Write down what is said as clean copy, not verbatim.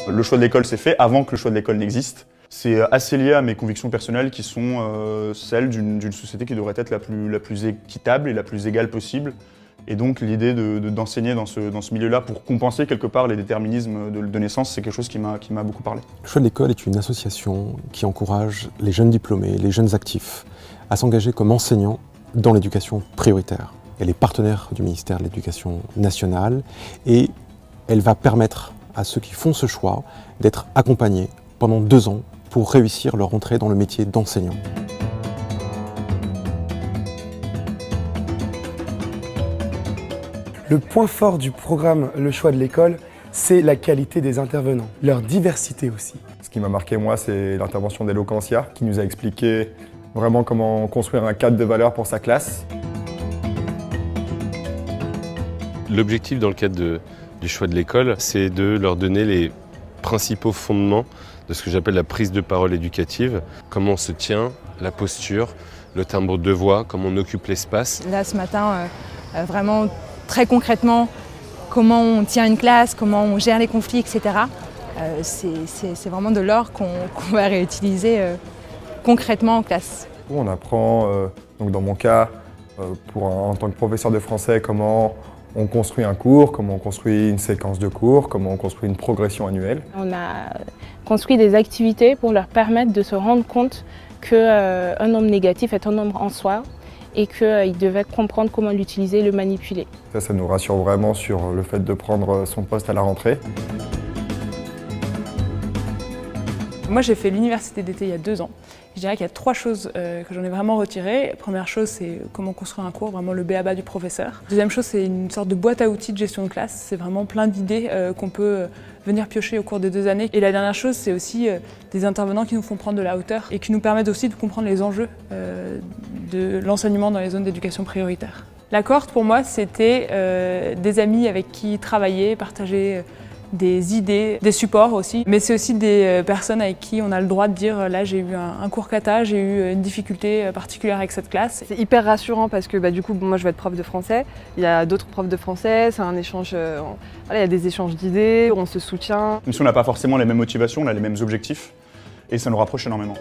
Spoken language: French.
Le choix de l'école s'est fait avant que le choix de l'école n'existe. C'est assez lié à mes convictions personnelles qui sont celles d'une société qui devrait être la plus équitable et la plus égale possible. Et donc l'idée d'enseigner dans ce milieu-là pour compenser quelque part les déterminismes de naissance, c'est quelque chose qui m'a beaucoup parlé. Le choix de l'école est une association qui encourage les jeunes diplômés, les jeunes actifs, à s'engager comme enseignants dans l'éducation prioritaire. Elle est partenaire du ministère de l'Éducation nationale et elle va permettre à ceux qui font ce choix d'être accompagnés pendant 2 ans pour réussir leur entrée dans le métier d'enseignant. Le point fort du programme Le choix de l'école, c'est la qualité des intervenants, leur diversité aussi. Ce qui m'a marqué moi, c'est l'intervention d'Eloquentia qui nous a expliqué vraiment comment construire un cadre de valeur pour sa classe. L'objectif dans le cadre du choix de l'école, c'est de leur donner les principaux fondements de ce que j'appelle la prise de parole éducative. Comment on se tient, la posture, le timbre de voix, comment on occupe l'espace. Là ce matin, vraiment très concrètement, comment on tient une classe, comment on gère les conflits, etc. C'est vraiment de l'or qu'on va réutiliser concrètement en classe. On apprend, donc dans mon cas, en tant que professeur de français, comment on construit un cours, comment on construit une séquence de cours, comment on construit une progression annuelle. On a construit des activités pour leur permettre de se rendre compte qu'un nombre négatif est un nombre en soi et qu'ils devaient comprendre comment l'utiliser et le manipuler. Ça nous rassure vraiment sur le fait de prendre son poste à la rentrée. Moi j'ai fait l'université d'été il y a 2 ans. Je dirais qu'il y a 3 choses que j'en ai vraiment retirées. Première chose, c'est comment construire un cours, vraiment le b.a.-ba du professeur. Deuxième chose, c'est une sorte de boîte à outils de gestion de classe. C'est vraiment plein d'idées qu'on peut venir piocher au cours des 2 années. Et la dernière chose, c'est aussi des intervenants qui nous font prendre de la hauteur et qui nous permettent aussi de comprendre les enjeux de l'enseignement dans les zones d'éducation prioritaire. La cohorte, pour moi, c'était des amis avec qui travailler, partager des idées, des supports aussi, mais c'est aussi des personnes avec qui on a le droit de dire là j'ai eu un cours kata, j'ai eu une difficulté particulière avec cette classe. C'est hyper rassurant parce que du coup moi je vais être prof de français, il y a d'autres profs de français, c'est un échange, voilà, il y a des échanges d'idées, on se soutient. Même si on n'a pas forcément les mêmes motivations, on a les mêmes objectifs et ça nous rapproche énormément.